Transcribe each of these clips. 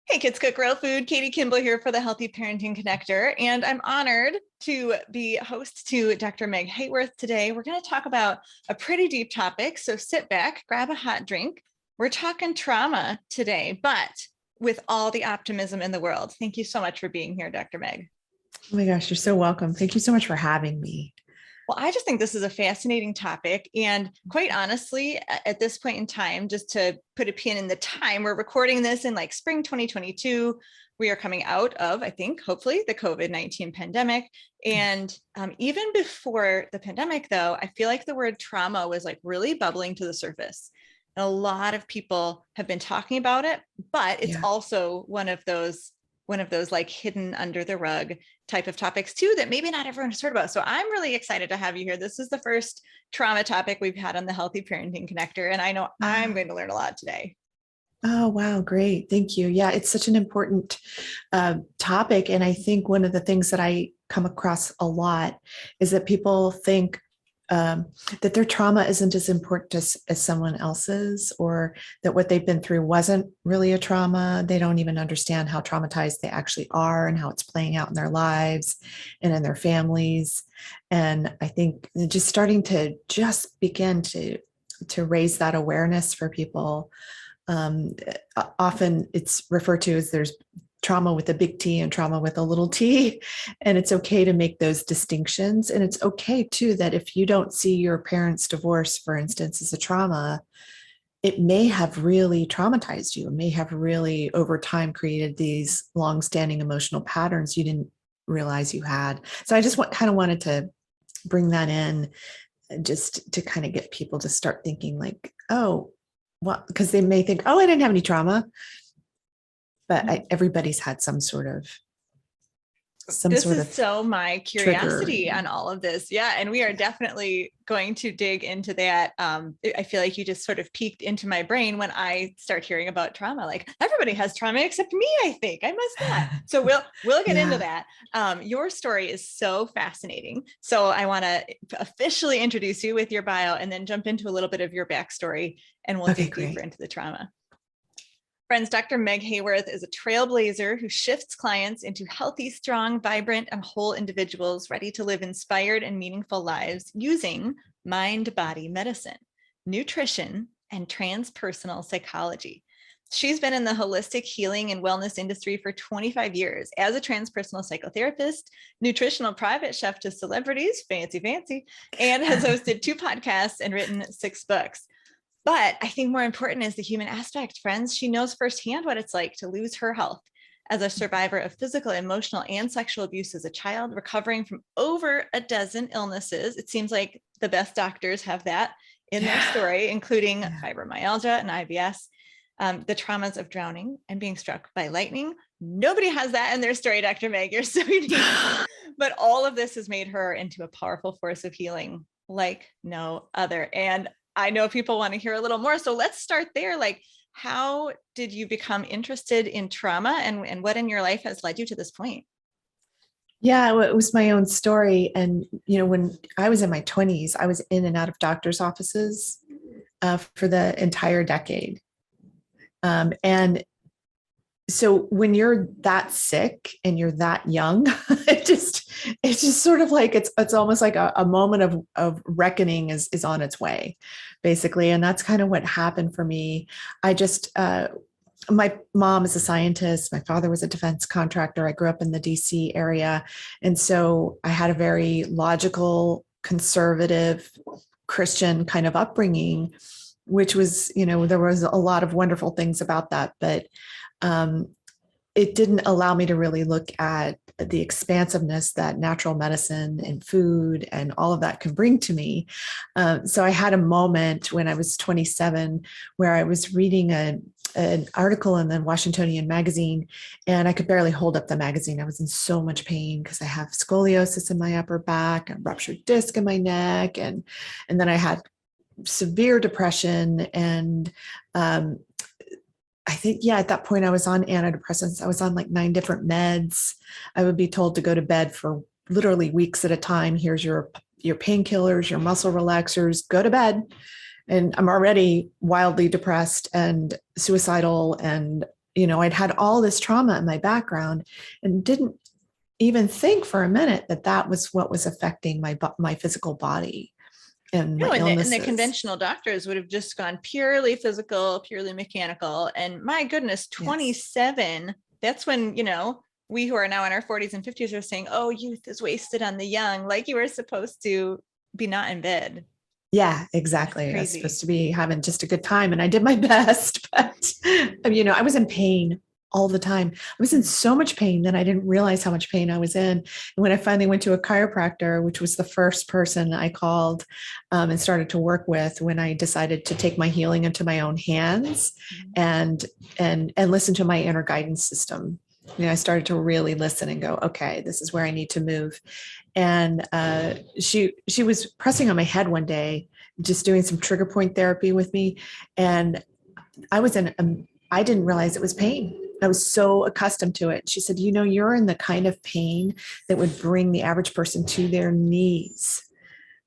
Hey, Kids Cook Real Food. Katie Kimball here for the Healthy Parenting Connector, and I'm honored to be host to Dr. Meg Haworth today. We're going to talk about a pretty deep topic, so sit back, grab a hot drink. We're talking trauma today, but with all the optimism in the world. Thank you so much for being here, Dr. Meg. Oh my gosh, you're so welcome. Thank you so much for having me. Well, I just think this is a fascinating topic. And quite honestly, at this point in time, just to put a pin in the time, we're recording this in like spring 2022. We are coming out of, I think, hopefully, the COVID-19 pandemic. And even before the pandemic, though, I feel like the word trauma was like really bubbling to the surface. And a lot of people have been talking about it, but it's also one of those like hidden under the rug type of topics too that maybe not everyone has heard about. So I'm really excited to have you here. This is the first trauma topic we've had on the Healthy Parenting Connector, and I know I'm going to learn a lot today. Oh, wow. Great. Thank you. Yeah, it's such an important topic. And I think one of the things that I come across a lot is that people think that their trauma isn't as important as someone else's, or that what they've been through wasn't really a trauma. They don't even understand how traumatized they actually are and how it's playing out in their lives and in their families. And I think just starting to just begin to raise that awareness for people. Often it's referred to as there's trauma with a big T and trauma with a little t. And it's okay to make those distinctions. And it's okay too that if you don't see your parents' divorce, for instance, as a trauma, it may have really traumatized you. It may have really over time created these longstanding emotional patterns you didn't realize you had. So I just kind of wanted to bring that in just to kind of get people to start thinking like, oh, well, because they may think, oh, I didn't have any trauma. But everybody's had some sort of so my curiosity trigger on all of this. Yeah. And we are definitely going to dig into that. I feel like you just sort of peeked into my brain when I start hearing about trauma. Like everybody has trauma except me, I think. I must not. So we'll get into that. Your story is so fascinating. So I want to officially introduce you with your bio and then jump into a little bit of your backstory, and we'll dig deeper into the trauma. Friends, Dr. Meg Haworth is a trailblazer who shifts clients into healthy, strong, vibrant, and whole individuals ready to live inspired and meaningful lives using mind-body medicine, nutrition, and transpersonal psychology. She's been in the holistic healing and wellness industry for 25 years as a transpersonal psychotherapist, nutritional private chef to celebrities, fancy, and has hosted 2 podcasts and written 6 books. But I think more important is the human aspect, friends. She knows firsthand what it's like to lose her health as a survivor of physical, emotional, and sexual abuse as a child, recovering from over a dozen illnesses. It seems like the best doctors have that in their story, including fibromyalgia and IBS, the traumas of drowning and being struck by lightning. Nobody has that in their story, Dr. Meg. You're so unique. But all of this has made her into a powerful force of healing like no other. And I know people want to hear a little more. So let's start there. Like, how did you become interested in trauma, and what in your life has led you to this point? Yeah, it was my own story. And, when I was in my 20s, I was in and out of doctor's offices for the entire decade. And so when you're that sick and you're that young, it's just sort of like, it's almost like a moment of reckoning is on its way, basically. And that's kind of what happened for me. My mom is a scientist. My father was a defense contractor. I grew up in the DC area. And so I had a very logical, conservative, Christian kind of upbringing, which was, there was a lot of wonderful things about that, but it didn't allow me to really look at the expansiveness that natural medicine and food and all of that can bring to me. So I had a moment when I was 27 where I was reading an article in the Washingtonian magazine, and I could barely hold up the magazine. I was in so much pain because I have scoliosis in my upper back, a ruptured disc in my neck, and then I had severe depression. And I think, at that point I was on antidepressants. I was on like 9 different meds. I would be told to go to bed for literally weeks at a time. Here's your painkillers, your muscle relaxers, go to bed. And I'm already wildly depressed and suicidal and I'd had all this trauma in my background and didn't even think for a minute that that was what was affecting my physical body and my And the illnesses. conventional doctors would have just gone purely physical, purely mechanical. And my goodness, 27, yes. That's when, we who are now in our 40s and 50s are saying, oh, youth is wasted on the young, like you were supposed to be not in bed. Yeah, exactly. I was supposed to be having just a good time, and I did my best, but I was in pain all the time. I was in so much pain that I didn't realize how much pain I was in. And when I finally went to a chiropractor, which was the first person I called and started to work with, when I decided to take my healing into my own hands and listen to my inner guidance system. I started to really listen and go, okay, this is where I need to move. And she was pressing on my head one day, just doing some trigger point therapy with me. And I didn't realize it was pain. I was so accustomed to it. She said, you're in the kind of pain that would bring the average person to their knees.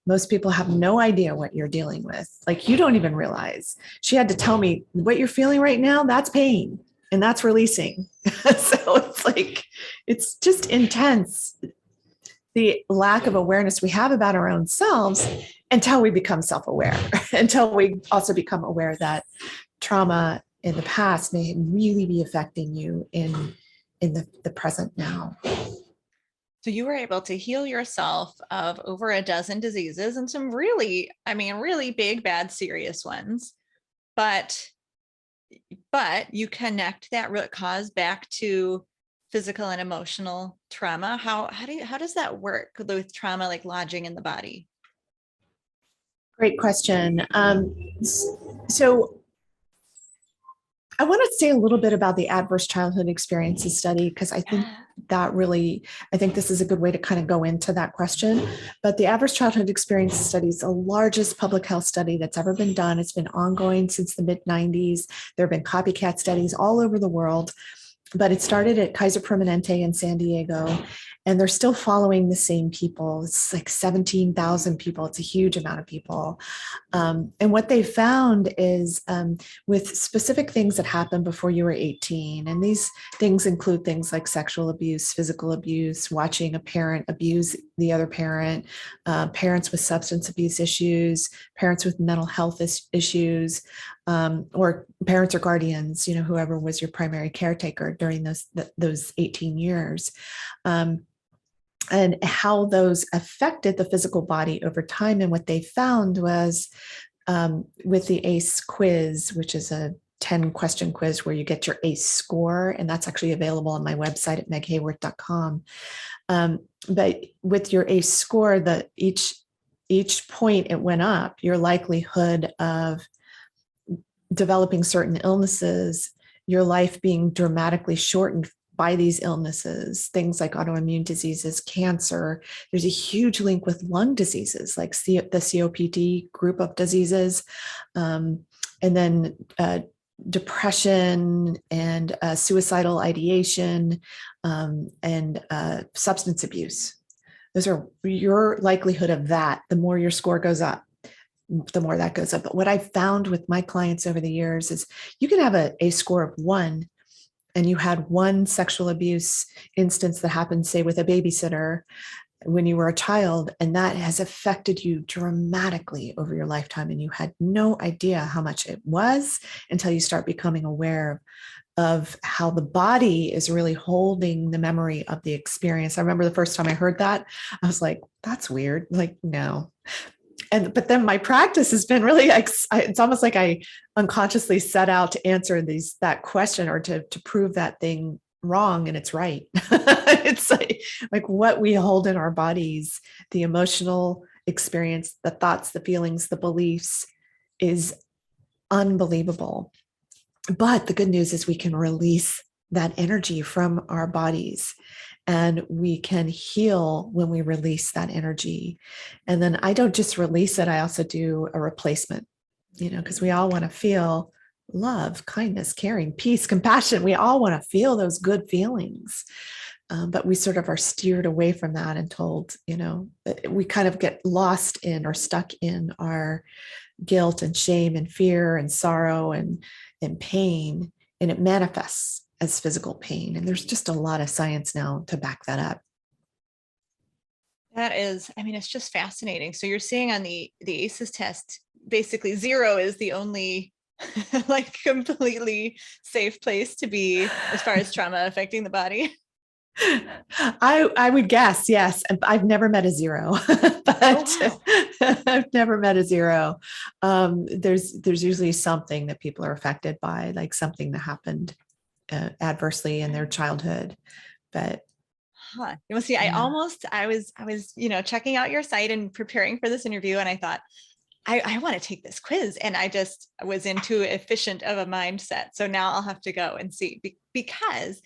Most people have no idea what you're dealing with. Like, you don't even realize. She had to tell me, what you're feeling right now, that's pain. And that's releasing. So it's like, it's just intense. The lack of awareness we have about our own selves until we become self-aware, until we also become aware that trauma in the past may really be affecting you in the present now. So you were able to heal yourself of over a dozen diseases and some really big, bad, serious ones. But you connect that root cause back to physical and emotional trauma. How does that work with trauma, like lodging in the body? Great question. So I want to say a little bit about the adverse childhood experiences study, because I think this is a good way to kind of go into that question. But the adverse childhood experiences study is the largest public health study that's ever been done. It's been ongoing since the mid-90s. There have been copycat studies all over the world, but it started at Kaiser Permanente in San Diego, and they're still following the same people. It's like 17,000 people. It's a huge amount of people. And what they found is with specific things that happen before you were 18, and these things include things like sexual abuse, physical abuse, watching a parent abuse the other parent, parents with substance abuse issues, parents with mental health issues, or parents or guardians, whoever was your primary caretaker during those 18 years. And how those affected the physical body over time. And what they found was with the ACE quiz, which is a 10-question quiz where you get your ACE score, and that's actually available on my website at meghaworth.com. But with your ACE score, each point it went up, your likelihood of developing certain illnesses, your life being dramatically shortened by these illnesses, things like autoimmune diseases, cancer. There's a huge link with lung diseases, like the COPD group of diseases, and then depression and suicidal ideation, and substance abuse. Those are your likelihood of that. The more your score goes up, the more that goes up. But what I've found with my clients over the years is you can have a score of 1, and you had one sexual abuse instance that happened, say, with a babysitter when you were a child, and that has affected you dramatically over your lifetime, and you had no idea how much it was until you start becoming aware of how the body is really holding the memory of the experience. I remember the first time I heard that, I was like, that's weird. Like, no. But then my practice has been really, it's almost like I unconsciously set out to answer that question, or to prove that thing wrong, and it's right. It's like what we hold in our bodies, the emotional experience, the thoughts, the feelings, the beliefs, is unbelievable. But the good news is we can release that energy from our bodies, and we can heal when we release that energy. And then I don't just release it, I also do a replacement, because we all want to feel love, kindness, caring, peace, compassion. We all want to feel those good feelings. But we sort of are steered away from that and told, we kind of get lost in or stuck in our guilt and shame and fear and sorrow and pain and it manifests as physical pain. And there's just a lot of science now to back that up. That is, I mean, it's just fascinating. So you're seeing on the ACEs test, basically 0 is the only like completely safe place to be as far as trauma affecting the body. I would guess, yes. I've never met a 0, but I've never met a 0. There's usually something that people are affected by, like something that happened adversely in their childhood. But You'll see, I was, checking out your site and preparing for this interview, and I thought, I want to take this quiz, and I just was in too efficient of a mindset. So now I'll have to go and see, because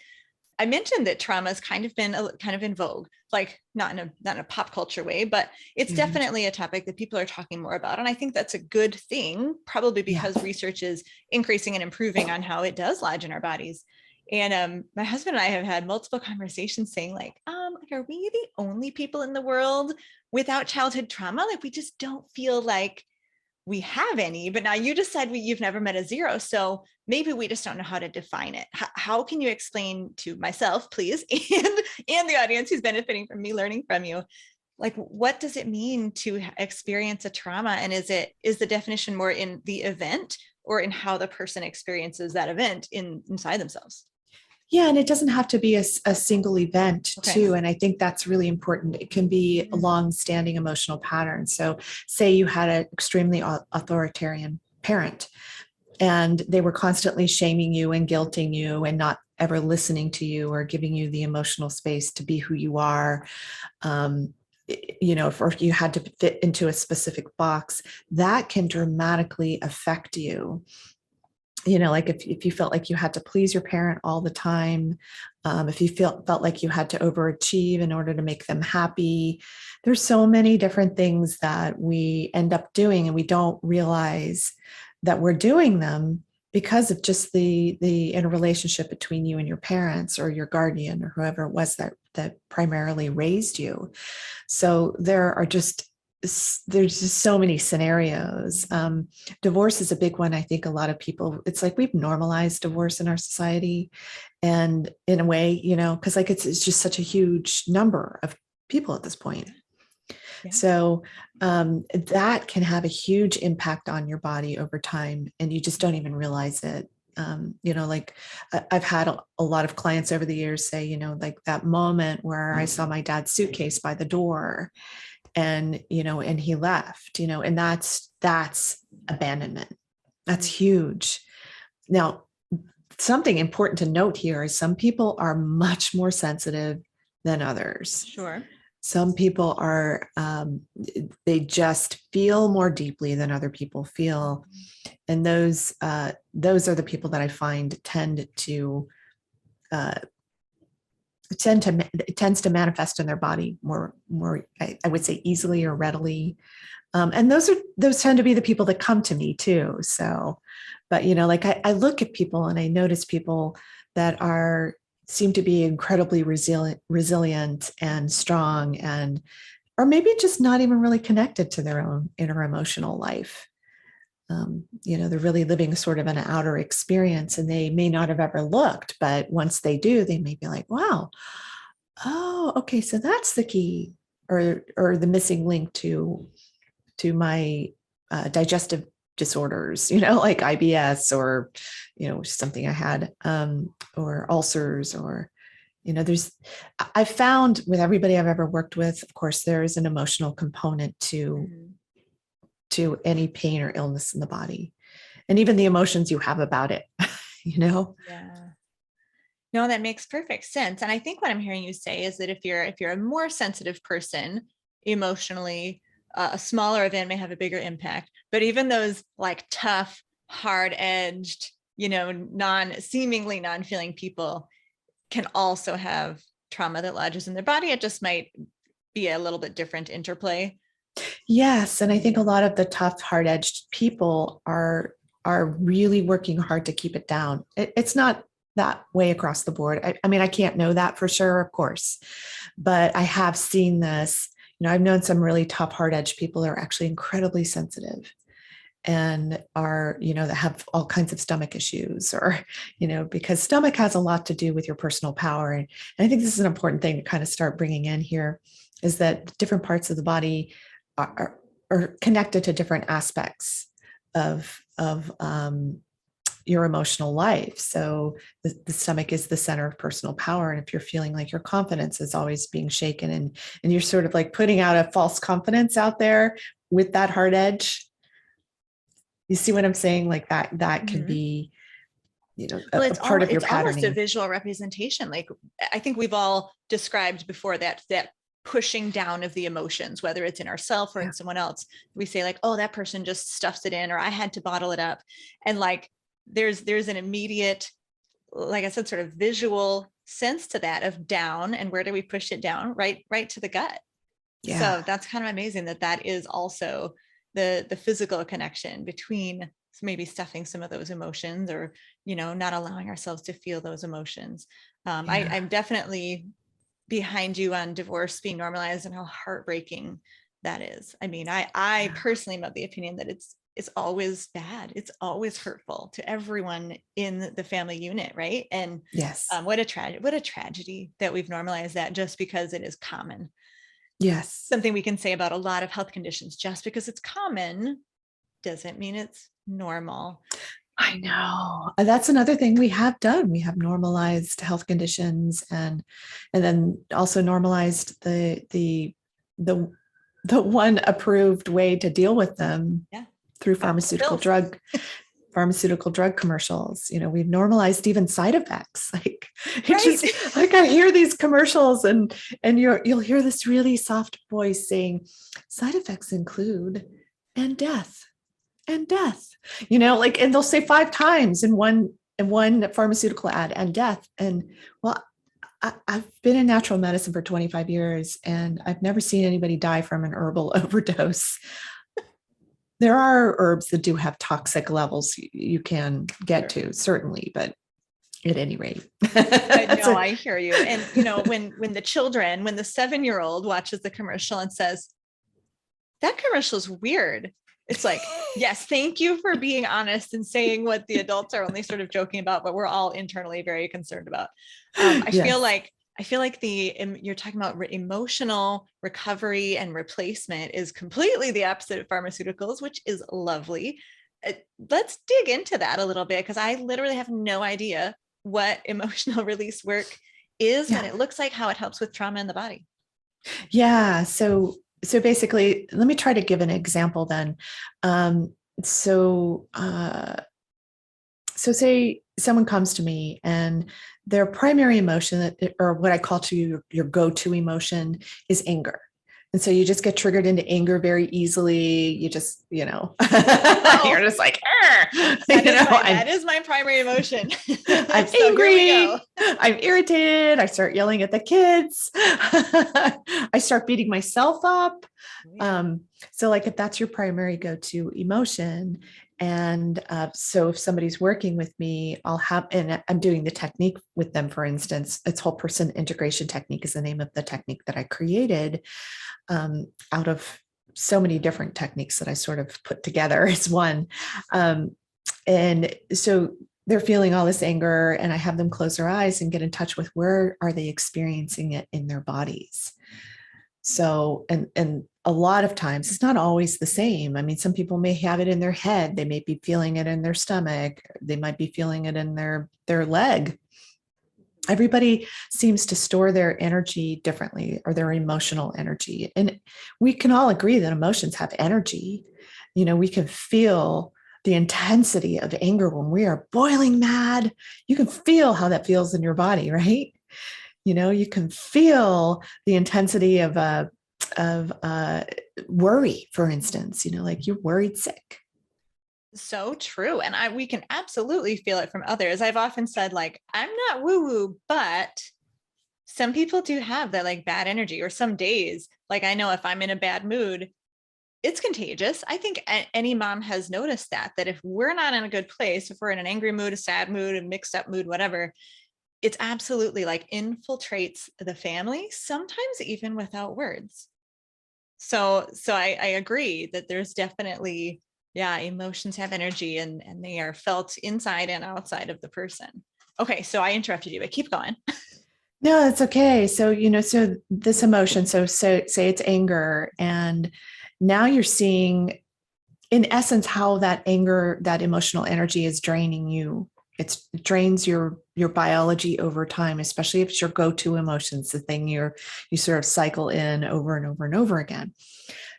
I mentioned that trauma has kind of been kind of in vogue, like not in a pop culture way, but it's definitely a topic that people are talking more about. And I think that's a good thing, probably because research is increasing and improving on how it does lodge in our bodies. And my husband and I have had multiple conversations saying like, are we the only people in the world without childhood trauma? Like, we just don't feel like we have any. But now you just said you've never met a 0. So maybe we just don't know how to define it. How can you explain to myself, please, and the audience who's benefiting from me learning from you, like, what does it mean to experience a trauma? And is the definition more in the event or in how the person experiences that event inside themselves? Yeah, and it doesn't have to be a single event too. And I think that's really important. It can be a long-standing emotional pattern. So say you had an extremely authoritarian parent and they were constantly shaming you and guilting you and not ever listening to you or giving you the emotional space to be who you are. If you had to fit into a specific box, that can dramatically affect you. Like if you felt like you had to please your parent all the time, if you felt like you had to overachieve in order to make them happy, there's so many different things that we end up doing and we don't realize that we're doing them because of just the interrelationship between you and your parents or your guardian or whoever it was that primarily raised you. So there's just so many scenarios. Divorce is a big one. I think a lot of people, it's like we've normalized divorce in our society. And in a way, because like it's just such a huge number of people at this point. Yeah. So that can have a huge impact on your body over time. And you just don't even realize it. Like I've had a lot of clients over the years say, like that moment where I saw my dad's suitcase by the door and he left, and that's abandonment. That's huge. Now, something important to note here is some people are much more sensitive than others. Sure. Some people are, they just feel more deeply than other people feel. And those are the people that I find tends to manifest in their body more I would say easily or readily. And those tend to be the people that come to me too. So, but like I look at people and I notice people that seem to be incredibly resilient and strong or maybe just not even really connected to their own inner emotional life. They're really living sort of an outer experience and they may not have ever looked, but once they do, they may be like, wow, oh, okay. So that's the key or the missing link to my digestive disorders, like IBS or, something I had, or ulcers or, I've found with everybody I've ever worked with, of course, there is an emotional component to any pain or illness in the body and even the emotions you have about it, Yeah. No, that makes perfect sense. And I think what I'm hearing you say is that if you're a more sensitive person emotionally, a smaller event may have a bigger impact, but even those like tough, hard-edged, seemingly non-feeling people can also have trauma that lodges in their body. It just might be a little bit different interplay. Yes. And I think a lot of the tough, hard-edged people are really working hard to keep it down. It's not that way across the board. I mean, I can't know that for sure, of course, but I have seen this. I've known some really tough, hard-edged people that are actually incredibly sensitive. and are, that have all kinds of stomach issues, or, because stomach has a lot to do with your personal power. And I think this is an important thing to kind of start bringing in here, is that different parts of the body are connected to different aspects of your emotional life. So the stomach is the center of personal power. And if you're feeling like your confidence is always being shaken, and you're sort of like putting out a false confidence out there with that hard edge, you see what I'm saying? Like that can be, well, a part of your it's almost a patterning. visual representation. Like, I think we've all described before that pushing down of the emotions, whether it's in ourselves or in someone else. We say like, oh, that person just stuffs it in, or I had to bottle it up. And like, there's an immediate, like I said, sort of visual sense to that of down. And where do we push it down? Right to the gut. Yeah. So that's kind of amazing that is also the physical connection between maybe stuffing some of those emotions, or, not allowing ourselves to feel those emotions. I'm definitely behind you on divorce being normalized and how heartbreaking that is. I mean, I personally am of the opinion that it's always bad. It's always hurtful to everyone in the family unit, right? And yes, what a tragedy that we've normalized that just because it is common. Yes. Something we can say about a lot of health conditions. Just because it's common doesn't mean it's normal. I know. That's another thing we have done. We have normalized health conditions, and then also normalized the one approved way to deal with them through pharmaceutical drug commercials. We've normalized even side effects. Like just like I hear these commercials, and you'll hear this really soft voice saying side effects include and death. And they'll say 5 times in one pharmaceutical ad, and death. And well, I've been in natural medicine for 25 years, and I've never seen anybody die from an herbal overdose. There are herbs that do have toxic levels you can get to, certainly, but at any rate. I hear you. And, when the 7-year-old watches the commercial and says, that commercial is weird, it's like, yes, thank you for being honest and saying what the adults are only sort of joking about, but we're all internally very concerned about. I feel like you're talking about emotional recovery and replacement is completely the opposite of pharmaceuticals, which is lovely. Let's dig into that a little bit, because I literally have no idea what emotional release work is, and it looks like how it helps with trauma in the body. Yeah. So basically, let me try to give an example then. So say someone comes to me and their primary emotion, or what I call to your go-to emotion, is anger. And so you just get triggered into anger very easily. You just, you're just like, that is my primary emotion. I'm angry. I'm irritated. I start yelling at the kids. I start beating myself up. So like, if that's your primary go-to emotion, and so if somebody's working with me, and I'm doing the technique with them, for instance, it's whole person integration technique is the name of the technique that I created out of so many different techniques that I sort of put together as one. And so they're feeling all this anger, and I have them close their eyes and get in touch with where are they experiencing it in their bodies. So, and a lot of times it's not always the same. I mean, some people may have it in their head. They may be feeling it in their stomach. They might be feeling it in their leg. Everybody seems to store their energy differently, or their emotional energy. And we can all agree that emotions have energy. We can feel the intensity of anger when we are boiling mad. You can feel how that feels in your body, right? You can feel the intensity of worry, for instance, like you're worried sick. So true. And we can absolutely feel it from others. I've often said, like, I'm not woo-woo, but some people do have that like bad energy, or some days, like I know if I'm in a bad mood, it's contagious. I think any mom has noticed that if we're not in a good place, if we're in an angry mood, a sad mood, a mixed up mood, whatever, it's absolutely like infiltrates the family, sometimes even without words. So I agree that there's definitely Yeah, emotions have energy and they are felt inside and outside of the person. Okay, so I interrupted you, but keep going. No, it's okay. So, so this emotion, so say it's anger, and now you're seeing in essence how that anger, that emotional energy is draining you. It drains your biology over time, especially if it's your go-to emotions, the thing you sort of cycle in over and over and over again.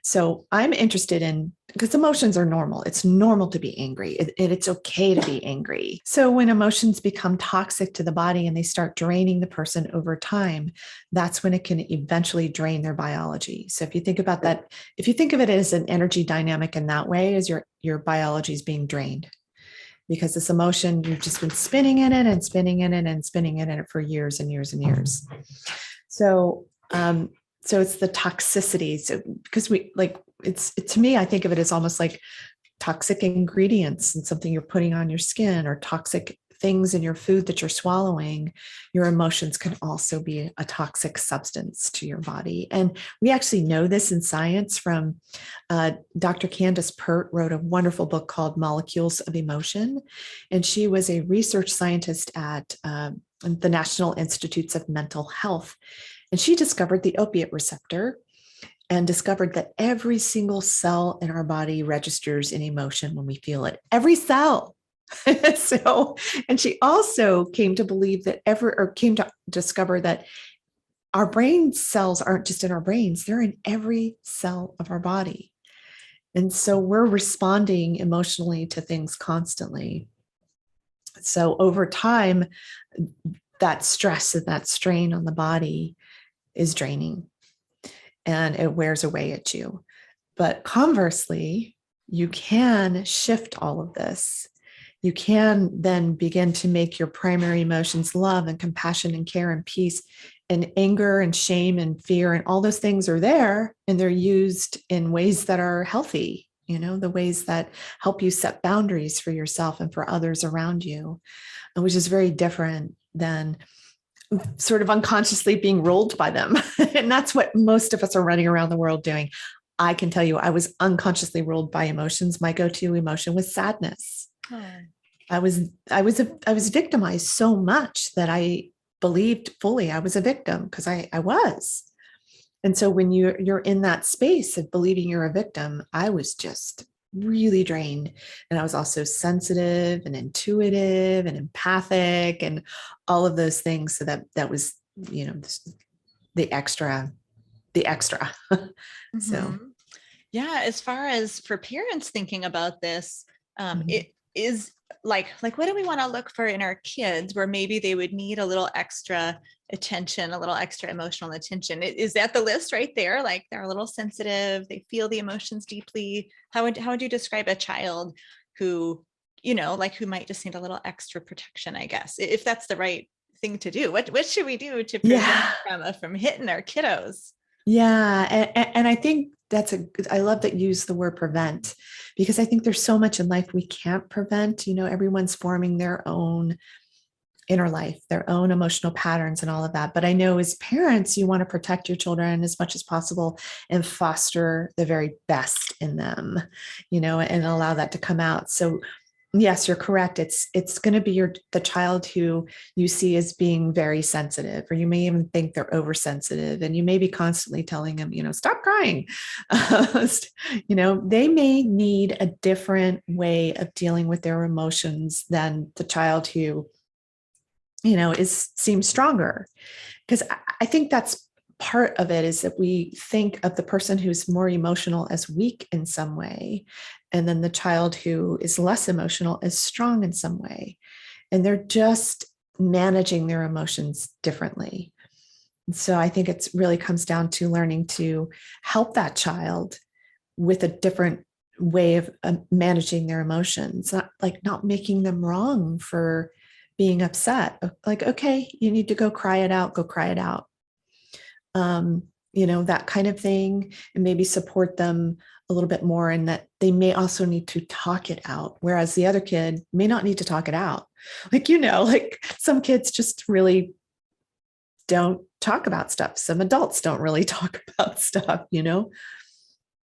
So I'm interested in, because emotions are normal. It's normal to be angry. It's okay to be angry. So when emotions become toxic to the body and they start draining the person over time, that's when it can eventually drain their biology. So if you think about that, if you think of it as an energy dynamic in that way, as your biology is being drained, because this emotion, you've just been spinning in it and spinning in it and spinning in it for years and years and years. So so it's the toxicity. So because it's to me, I think of it as almost like toxic ingredients and something you're putting on your skin, or toxic things in your food that you're swallowing. Your emotions can also be a toxic substance to your body. And we actually know this in science from Dr. Candace Pert wrote a wonderful book called Molecules of Emotion. And she was a research scientist at the National Institutes of Mental Health. And she discovered the opiate receptor and discovered that every single cell in our body registers an emotion when we feel it. Every cell. So, and she also came to believe that came to discover that our brain cells aren't just in our brains, they're in every cell of our body. And so we're responding emotionally to things constantly. So over time, that stress and that strain on the body is draining and it wears away at you. But conversely, you can shift all of this. You can then begin to make your primary emotions love and compassion and care and peace, and anger and shame and fear, and all those things are there, and they're used in ways that are healthy, the ways that help you set boundaries for yourself and for others around you, which is very different than sort of unconsciously being ruled by them. And that's what most of us are running around the world doing. I can tell you, I was unconsciously ruled by emotions. My go-to emotion was sadness. Oh. I was victimized so much that I believed fully I was a victim, because I was. And so when you're in that space of believing you're a victim, I was just really drained. And I was also sensitive and intuitive and empathic and all of those things. So that was, the extra. Mm-hmm. So, yeah, as far as for parents thinking about this, it is like what do we want to look for in our kids where maybe they would need a little extra attention, a little extra emotional attention? Is that the list right there? Like they're a little sensitive, they feel the emotions deeply. How would you describe a child who, who might just need a little extra protection, I guess, if that's the right thing to do? What should we do to prevent trauma from hitting our kiddos? Yeah. And I think I love that you use the word prevent, because I think there's so much in life we can't prevent. Everyone's forming their own inner life, their own emotional patterns and all of that. But I know as parents, you want to protect your children as much as possible and foster the very best in them, and allow that to come out. So yes, you're correct. It's going to be the child who you see as being very sensitive, or you may even think they're oversensitive, and you may be constantly telling them, stop crying. They may need a different way of dealing with their emotions than the child who, seems stronger. Because I think that's part of it, is that we think of the person who's more emotional as weak in some way, and then the child who is less emotional as strong in some way. And they're just managing their emotions differently. And so I think it really comes down to learning to help that child with a different way of managing their emotions, not making them wrong for being upset. Like, okay, you need to go cry it out, go cry it out. That kind of thing, and maybe support them a little bit more in that they may also need to talk it out, whereas the other kid may not need to talk it out. Like some kids just really don't talk about stuff. Some adults don't really talk about stuff.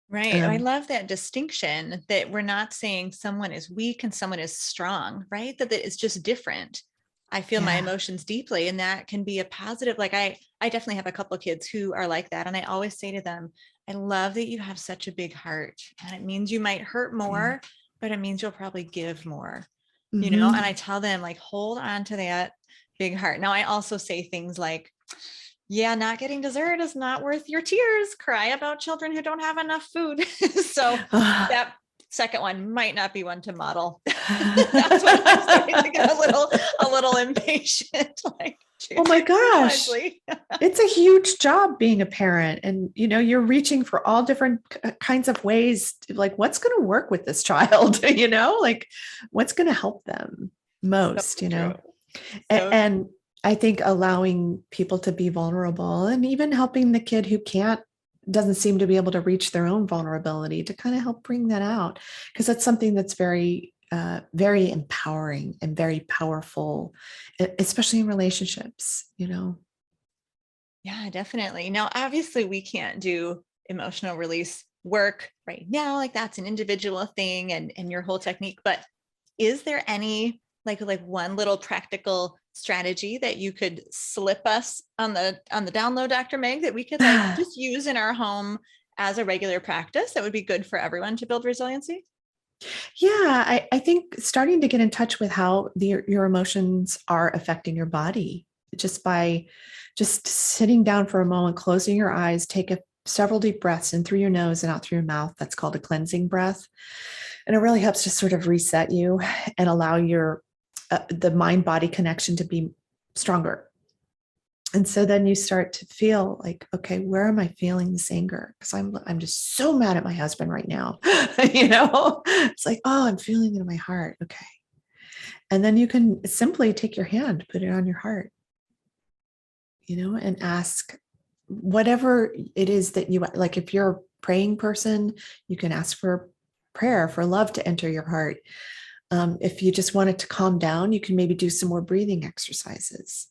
Right. I love that distinction, that we're not saying someone is weak and someone is strong, right? That it's just different. I feel my Yeah. emotions deeply, and that can be a positive. Like I definitely have a couple of kids who are like that. And I always say to them, I love that you have such a big heart, and it means you might hurt Yeah. more, but it means you'll probably give more, and Hmm. I tell them, like, hold on to that big heart. Now I also say things like, yeah, not getting dessert is not worth your tears. Cry about children who don't have enough food. So that second one might not be one to model. That's when I'm starting to get a little impatient. Like, Oh my choose gosh. wisely. It's a huge job being a parent, and you're reaching for all different kinds of ways like what's going to work with this child, like what's going to help them So most, true. So and I think allowing people to be vulnerable, and even helping the kid who doesn't seem to be able to reach their own vulnerability, to kind of help bring that out, because that's something that's very very empowering and very powerful, especially in relationships. yeah, definitely. Now, obviously, we can't do emotional release work right now. Like, that's an individual thing, and your whole technique. But is there any, like one little practical strategy that you could slip us on the download, Dr. Meg, that we could like just use in our home as a regular practice that would be good for everyone to build resiliency? Yeah, I think starting to get in touch with how your emotions are affecting your body, just by just sitting down for a moment, closing your eyes, take several deep breaths in through your nose and out through your mouth. That's called a cleansing breath. And it really helps to sort of reset you and allow the mind body connection to be stronger. And so then you start to feel like, okay, where am I feeling this anger? Because I'm just so mad at my husband right now. It's like, oh, I'm feeling it in my heart. Okay. And then you can simply take your hand, put it on your heart, and ask whatever it is that you like. If you're a praying person, you can ask for prayer, for love to enter your heart. If you just want it to calm down, you can maybe do some more breathing exercises.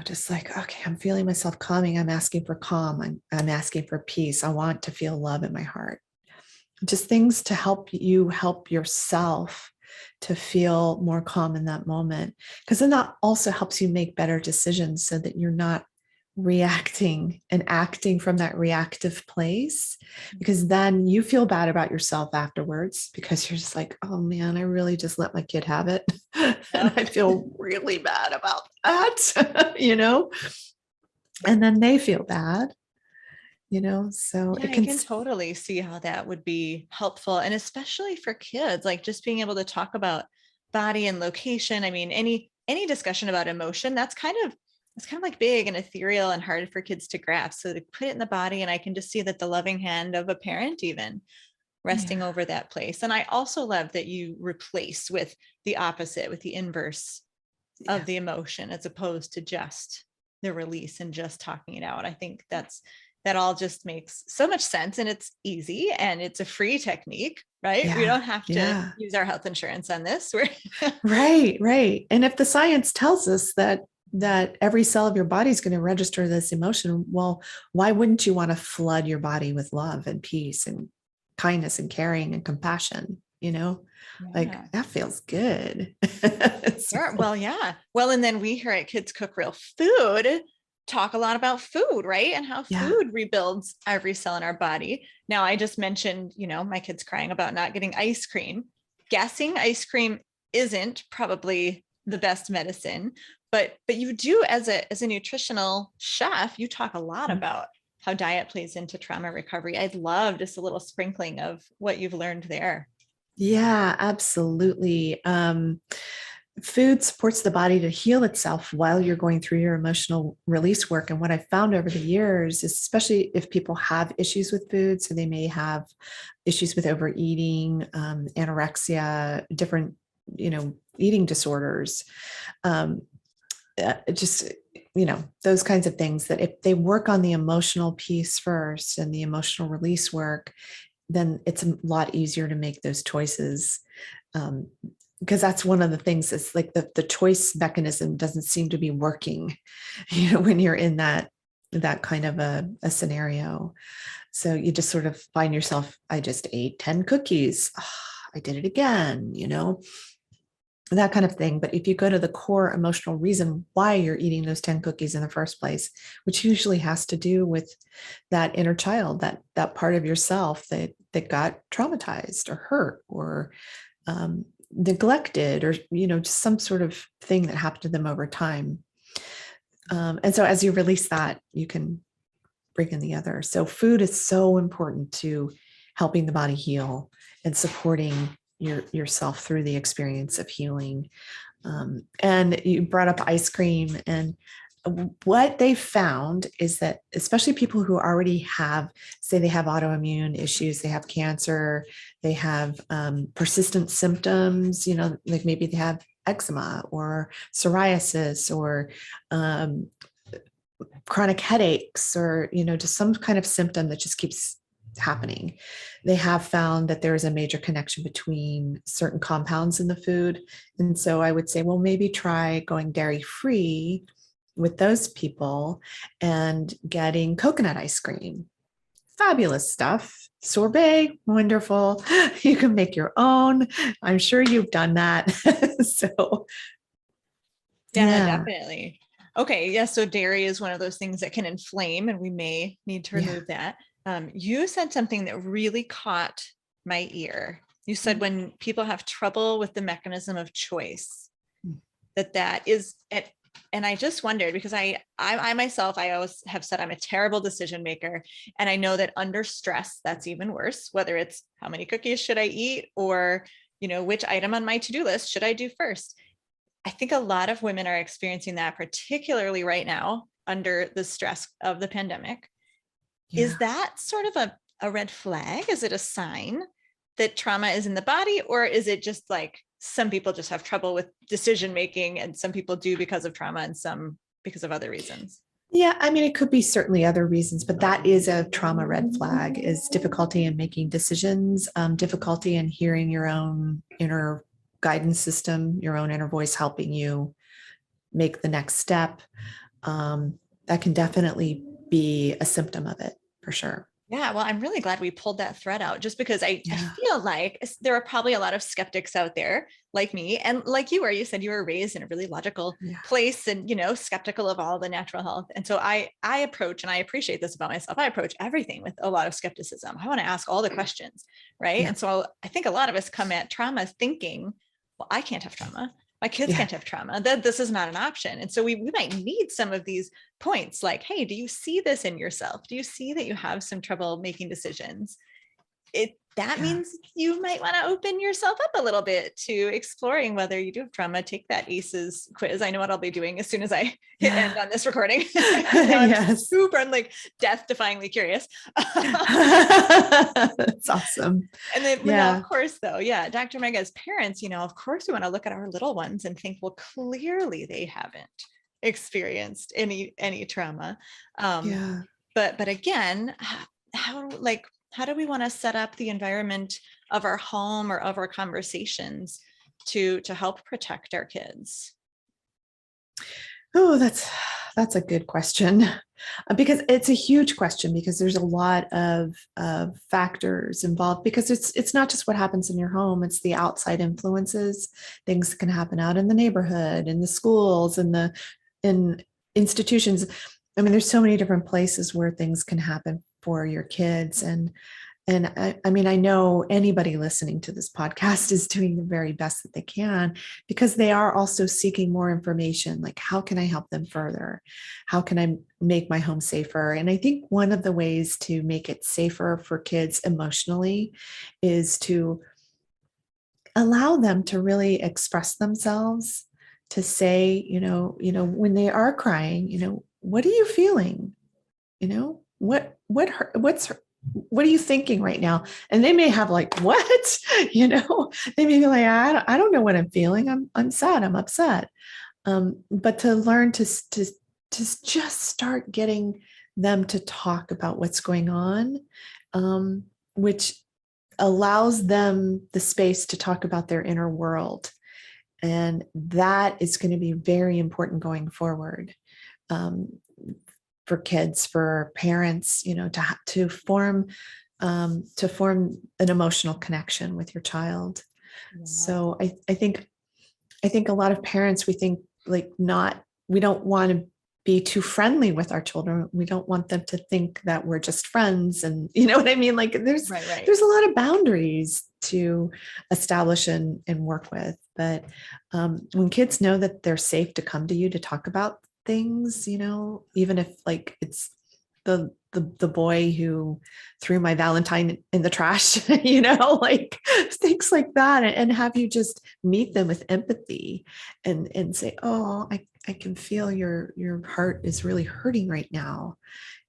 Just like, okay, I'm feeling myself calming. I'm asking for calm. I'm asking for peace. I want to feel love in my heart. Just things to help you help yourself to feel more calm in that moment. Because then that also helps you make better decisions, so that you're not reacting and acting from that reactive place, because then you feel bad about yourself afterwards, because you're just like, oh man, I really just let my kid have it. And Yep. I feel really bad about that, and then they feel bad, so Yeah, it I can. can totally see how that would be helpful. And especially for kids, like just being able to talk about body and location. I mean, any discussion about emotion, it's kind of like big and ethereal and hard for kids to grasp. So to put it in the body, and I can just see that the loving hand of a parent even resting Yeah. over that place. And I also love that you replace with the opposite, with the inverse Yeah. of the emotion, as opposed to just the release and just talking it out. I think that all just makes so much sense, and it's easy, and it's a free technique, right? We Yeah. don't have to Yeah. use our health insurance on this. We're Right, right. And if the science tells us that every cell of your body is going to register this emotion, well, why wouldn't you want to flood your body with love and peace and kindness and caring and compassion? Like yeah. that feels good. Sure. So, Well, yeah. Well, and then we here at Kids Cook Real Food talk a lot about food, right? And how yeah. food rebuilds every cell in our body. Now, I just mentioned, my kids crying about not getting ice cream. Guessing ice cream isn't probably the best medicine, but you do, as a nutritional chef, you talk a lot about how diet plays into trauma recovery. I'd love just a little sprinkling of what you've learned there. Yeah, absolutely. Food supports the body to heal itself while you're going through your emotional release work. And what I've found over the years is, especially if people have issues with food, so they may have issues with overeating, anorexia, different, eating disorders, um, just, those kinds of things, that if they work on the emotional piece first and the emotional release work, then it's a lot easier to make those choices. Because that's one of the things, is like the choice mechanism doesn't seem to be working, when you're in that that kind of a scenario. So you just sort of find yourself, I just ate 10 cookies. I did it again, that kind of thing. But if you go to the core emotional reason why you're eating those 10 cookies in the first place, which usually has to do with that inner child, that part of yourself that got traumatized or hurt or neglected, or just some sort of thing that happened to them over time. And so as you release that, you can bring in the other. So food is so important to helping the body heal and supporting yourself through the experience of healing. And you brought up ice cream, and what they found is that especially people who already have, say they have autoimmune issues, they have cancer, they have persistent symptoms, like maybe they have eczema or psoriasis or chronic headaches, or just some kind of symptom that just keeps happening. They have found that there is a major connection between certain compounds in the food. And so I would say, well, maybe try going dairy free with those people and getting coconut ice cream. Fabulous stuff. Sorbet, wonderful. You can make your own. I'm sure you've done that. So yeah, definitely. Okay. Yeah. So dairy is one of those things that can inflame, and we may need to remove that. You said something that really caught my ear. You said when people have trouble with the mechanism of choice, that is it. And I just wondered, because I myself, I always have said I'm a terrible decision maker. And I know that under stress, that's even worse, whether it's how many cookies should I eat, or, which item on my to-do list should I do first? I think a lot of women are experiencing that, particularly right now under the stress of the pandemic. Yeah. Is that sort of a red flag? Is it a sign that trauma is in the body, or is it just like some people just have trouble with decision making, and some people do because of trauma and some because of other reasons? Yeah, I mean, it could be certainly other reasons, but that is a trauma red flag, is difficulty in making decisions, difficulty in hearing your own inner guidance system, your own inner voice helping you make the next step. That can definitely be a symptom of it, for sure. Yeah, well, I'm really glad we pulled that thread out, just because I feel like there are probably a lot of skeptics out there like me and like you, where you said you were raised in a really logical place and, skeptical of all the natural health. And so I approach, and I appreciate this about myself, I approach everything with a lot of skepticism. I want to ask all the questions, right? Yeah. And so I think a lot of us come at trauma thinking, well, I can't have trauma. My kids can't have trauma, that this is not an option. And so we might need some of these points like, hey, do you see this in yourself? Do you see that you have some trouble making decisions? That means you might want to open yourself up a little bit to exploring whether you do have trauma. Take that ACEs quiz. I know what I'll be doing as soon as I hit end on this recording. I'm like death-defyingly curious. That's awesome. And then, of course, though, Dr. Meg, as parents, of course, we want to look at our little ones and think, well, clearly they haven't experienced any trauma. But again, how do we want to set up the environment of our home or of our conversations to help protect our kids? Oh, that's a good question, because it's a huge question, because there's a lot of factors involved, because it's not just what happens in your home, it's the outside influences. Things can happen out in the neighborhood, in the schools, in institutions. I mean, there's so many different places where things can happen for your kids. And I mean, I know anybody listening to this podcast is doing the very best that they can, because they are also seeking more information. Like, how can I help them further? How can I make my home safer? And I think one of the ways to make it safer for kids emotionally is to allow them to really express themselves, to say, when they are crying, what are you feeling? What are you thinking right now? And they may have like, what, they may be like, I don't know what I'm feeling. I'm sad. I'm upset. But to learn to just start getting them to talk about what's going on, which allows them the space to talk about their inner world. And that is going to be very important going forward. for kids, for parents, to form an emotional connection with your child. Yeah. So I think a lot of parents, we think like we don't want to be too friendly with our children. We don't want them to think that we're just friends. And you know what I mean? Like there's a lot of boundaries to establish and work with. But when kids know that they're safe to come to you to talk about things, even if like it's the boy who threw my Valentine in the trash, like things like that, and have you just meet them with empathy and say, oh, I can feel your heart is really hurting right now.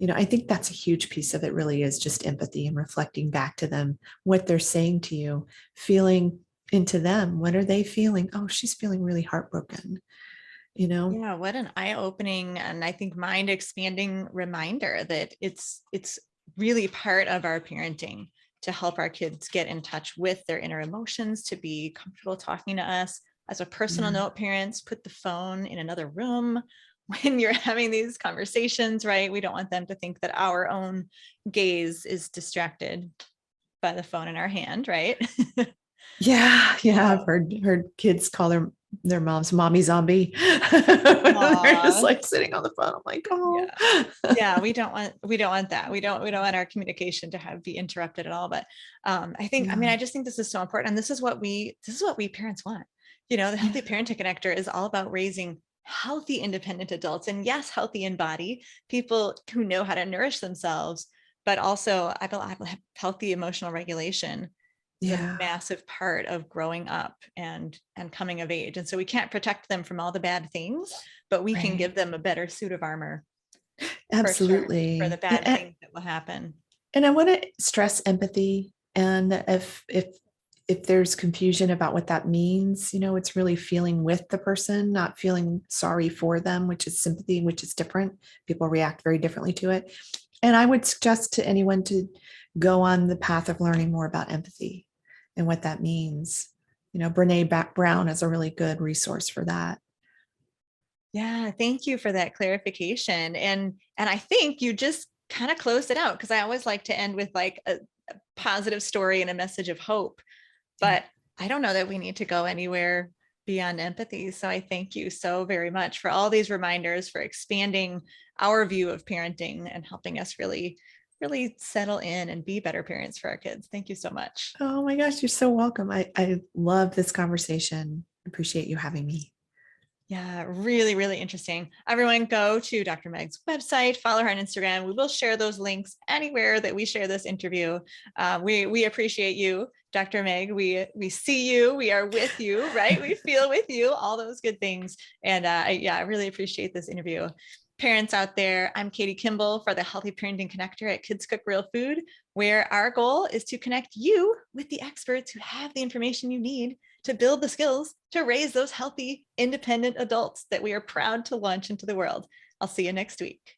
I think that's a huge piece of it, really is just empathy and reflecting back to them what they're saying to you, feeling into them. What are they feeling? Oh, she's feeling really heartbroken. Yeah, what an eye-opening and I think mind-expanding reminder that it's really part of our parenting to help our kids get in touch with their inner emotions, to be comfortable talking to us. As a personal note, parents, put the phone in another room when you're having these conversations, right? We don't want them to think that our own gaze is distracted by the phone in our hand, right? Yeah. I've heard kids call their moms mommy zombie. They're just like sitting on the phone. I'm like, oh yeah, we don't want that. We don't want our communication to be interrupted at all. But I think, I just think this is so important. And this is what we parents want. The Healthy Parenting Connector is all about raising healthy, independent adults. And yes, healthy in body, people who know how to nourish themselves, but also I believe healthy emotional regulation is a massive part of growing up and coming of age. And so we can't protect them from all the bad things, but we can give them a better suit of armor. Absolutely. For the bad things that will happen. And I want to stress empathy. And if there's confusion about what that means, it's really feeling with the person, not feeling sorry for them, which is sympathy, which is different. People react very differently to it. And I would suggest to anyone to go on the path of learning more about empathy and what that means. Brene Brown is a really good resource for that. Yeah, thank you for that clarification. And I think you just kind of closed it out, because I always like to end with like a positive story and a message of hope. But I don't know that we need to go anywhere beyond empathy. So I thank you so very much for all these reminders, for expanding our view of parenting and helping us really settle in and be better parents for our kids. Thank you so much. Oh my gosh, you're so welcome. I love this conversation. Appreciate you having me. Yeah, really, really interesting. Everyone go to Dr. Meg's website, follow her on Instagram. We will share those links anywhere that we share this interview. We appreciate you, Dr. Meg. We see you, we are with you, right? We feel with you, all those good things. And I really appreciate this interview. Parents out there, I'm Katie Kimball for the Healthy Parenting Connector at Kids Cook Real Food, where our goal is to connect you with the experts who have the information you need to build the skills to raise those healthy, independent adults that we are proud to launch into the world. I'll see you next week.